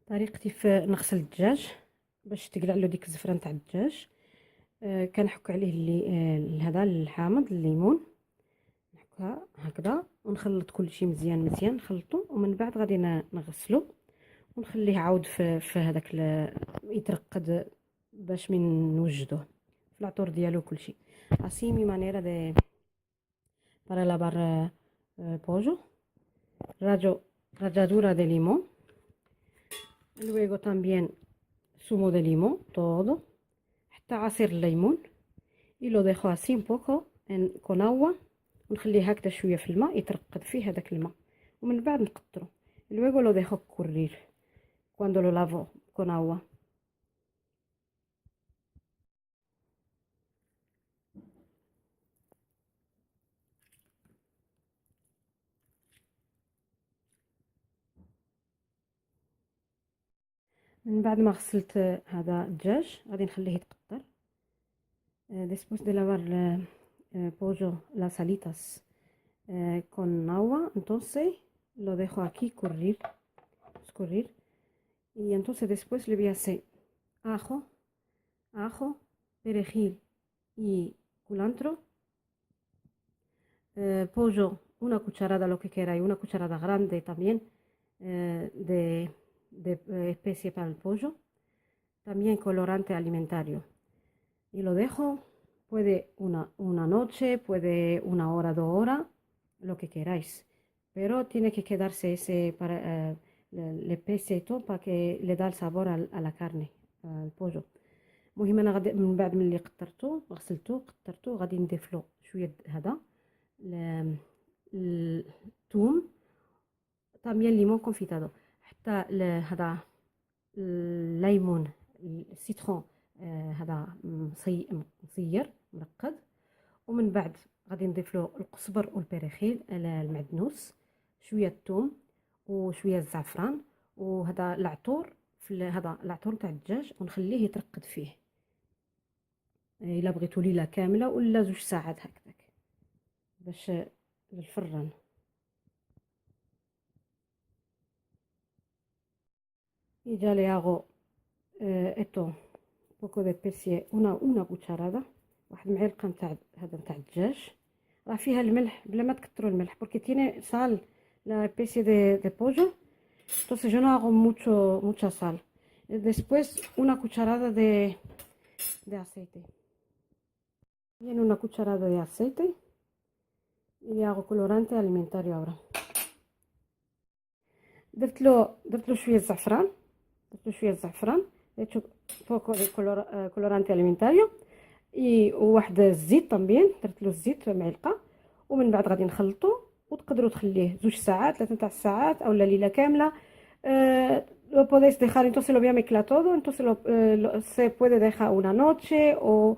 طريقتي في نغسل الدجاج باش تقلع له ديك الزفرة تاع الدجاج. كنحك عليه اللي هذا الحامض الليمون، نحكها هكذا ونخلط كل شيء مزيان مزيان نخلطو، ومن بعد غادي نغسلو ونخليه عاود في هذاك يترقد باش من نوجدوه في العطور ديالو كل شيء. así mi manera de para lavar pollo. Ralladura de limón, luego también zumo de limón todo, حتى عصير الليمون، y lo dejo así un poco con agua، ونخليه هكذا شويه في الماء يترقد فيه هذاك الماء، ومن بعد نقطره. luego lo dejo currir cuando lo lavo con agua. من بعد ما غسلت هذا الدجاج غادي نخليه يتقطر. después de lavar pollo las alitas con agua, entonces lo dejo aquí escurrir, y entonces después le voy a hacer ajo, perejil y culantro, pollo, una cucharada, lo que queráis, una cucharada grande también de especie para el pollo, también colorante alimentario, y lo dejo, puede una noche, puede 1 hora, 2 horas, lo que queráis, pero tiene que quedarse ese para el peseto para que le da el sabor a la carne, al pollo. المهم انا غادي من بعد ملي غسلته قطرته غادي نضيف له شويه هذا الثوم، también limón confitado، حتى هذا الليمون السيترون هذا مصير مرقد، ومن بعد غادي نضيف له القزبر والبريخيل المعدنوس، شويه الثوم وشويه الزعفران، وهذا العطور في هذا العطور تاع الدجاج، ونخليه يترقد فيه الا بغيتو ليله كامله ولا 2 ساعات هكذاك باش للفران. y ya le hago esto poco de especie una cucharada، واحد المعلقه نتاع هذا نتاع الدجاج، راه فيها الملح بلا ما تكثروا الملح porque tiene sal la especie de pollo، entonces yo no hago mucha sal. Después una cucharada de aceite, bien una cucharada de aceite، y le hago colorante alimentario ahora. درت له شويه زعفران، درت poco de colorante alimentario، وواحد الزيت طمبين، درت له الزيت معلقه، ومن بعد غادي نخلطو، وتقدروا تخليه 2 ساعات 3 تاع الساعات او ليله كامله. lo podéis dejar, entonces lo voy a mezclar todo, entonces se puede dejar una noche o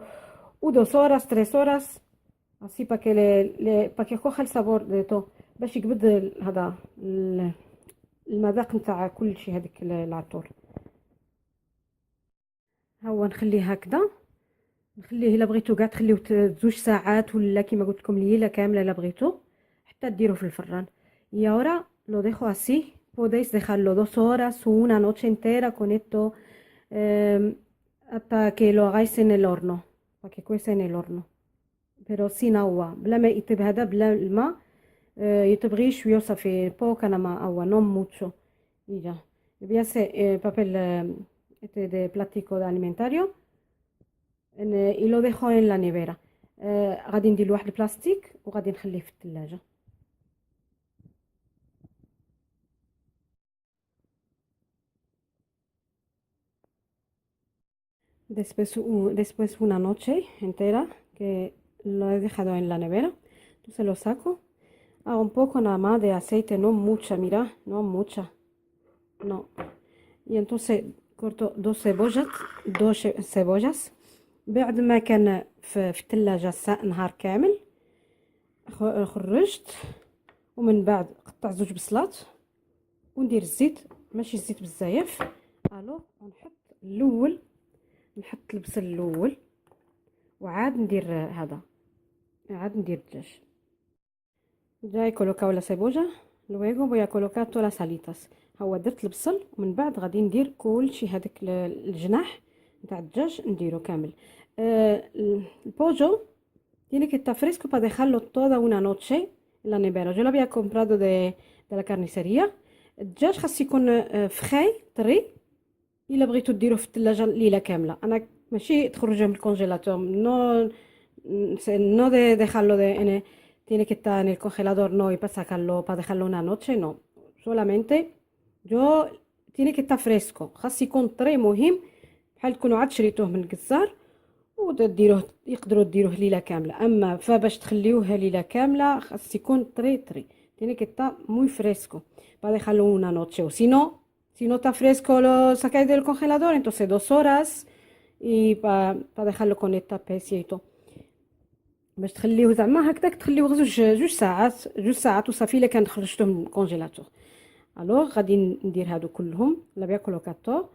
2 horas 3 horas así para que para que coja el sabor de todo، باش يقبض هذا المذاق نتاع كل شيء هذيك العطور. هو نخليه هكذا، نخليه الا بغيتو كاع تخليوه 2 ساعات ولا كيما قلت لكم ليله كامله الا بغيتو حتى ديروه في الفران. y ahora lo dejo así، podéis dejarlo 2 horas o una noche entera con esto hasta que lo hagáis en el horno، para que cueza en el horno pero sin agua، بلا ما يطيب هذا بلا الماء، يطيب غير شويه وصافي poca nada más agua no mucho. y ya voy a hacer papel de plástico de alimentario y lo dejo en la nevera. غادي ندير واحد البلاستيك وغادي نخليه في الثلاجه. después una noche entera que lo he dejado en la nevera, entonces lo saco, hago un poco nada más de aceite, no mucha, mira, no mucha, no, y entonces corto 2 cebollas بعد ما كان في الثلاجة نهار كامل، خرجت، ومن بعد قطع 2 بصلات، وندير الزيت ماشي الزيت بزاف، الو نحط البصل الاول، وعاد ندير هذا، عاد ندير الدجاج. ya he colocado la cebolla، luego voy a colocar todas las alitas. هو درت البصل ومن بعد غادي ندير كلشي هذاك الجناح نتاع الدجاج نديرو كامل. el pollo tiene que estar fresco para dejarlo toda una noche en la nevera. Yo lo había comprado de la carnicería. الدجاج خاص يكون فخاي طري. الا بغيتو ديروه في الثلاجه ليله كامله، انا ماشي تخرجوه من الكونجيلاتور، no de dejarlo tiene que estar en el congelador, no, y para sacarlo, para dejarlo una noche, no. solamente yo tiene que estar fresco. خاص يكون طري مهم، بحال تكونوا عاد شريتوه من الجزار وديروه، يقدروا ديروه ليله كامله. اما فباش تخليوه ليله كامله خاص يكون طري. tiene que estar muy fresco para dejarlo una noche, o si no está fresco lo sacáis del congelador, entonces 2 horas y para dejarlo con esta especie y todo. باش تخليوه زعما هكذاك تخليوه جوج ساعات وصافي الا كان خرجتوه من الكونجيلاتور. الوغ غادي ندير هادو كلهم لا voy a colocar todo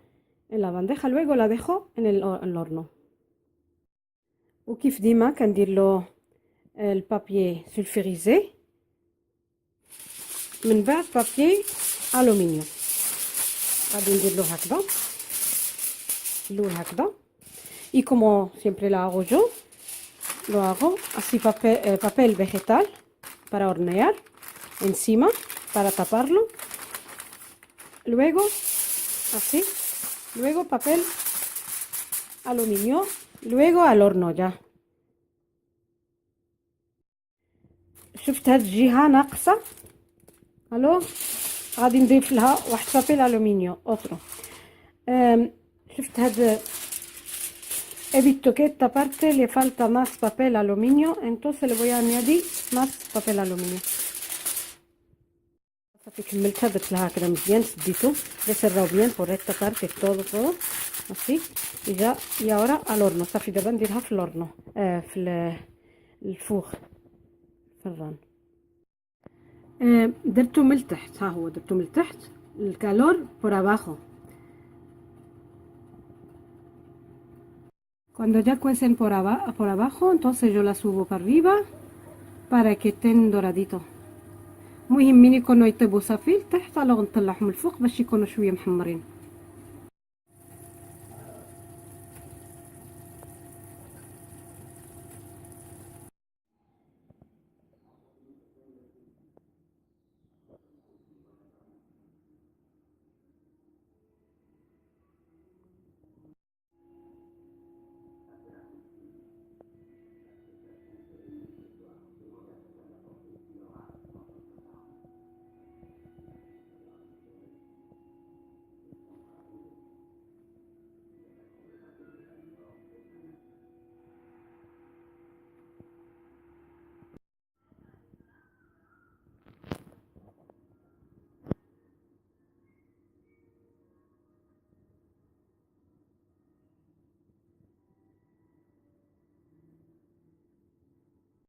en la bandeja, luego la dejo en el horno. وكيف ديما كندير له البابي سولفيريزي، من بعد بابي الومنيوم غادي ندير له هكذا اللون هكذا. y como siempre lo hago yo, lo hago así, papel vegetal para hornear encima para taparlo, luego así, luego papel aluminio, luego al horno ya. شفت هاد الجهه ناقصه، الو غادي نضيف لها واحد بابيل الومنيو اوترو. شفت هاد he visto que esta parte le falta más papel aluminio, entonces le voy a añadir más papel aluminio. صافي كملتها درت لها هكذا مزيان سديتو لسراو بيان por esta parte todo así y ahora al horno. صافي دابا نديرها في الورنو في الفوغ الفران. درتو من التحت، ها هو درتو من التحت الكالور por abajo. Cuando ya cuecen por abajo, entonces yo la subo para arriba para que estén doraditos. مهم من يكونوا يطيبوا صافي لتحت، الوغ نطلعهم الفوق باش يكونوا شويه محمرين.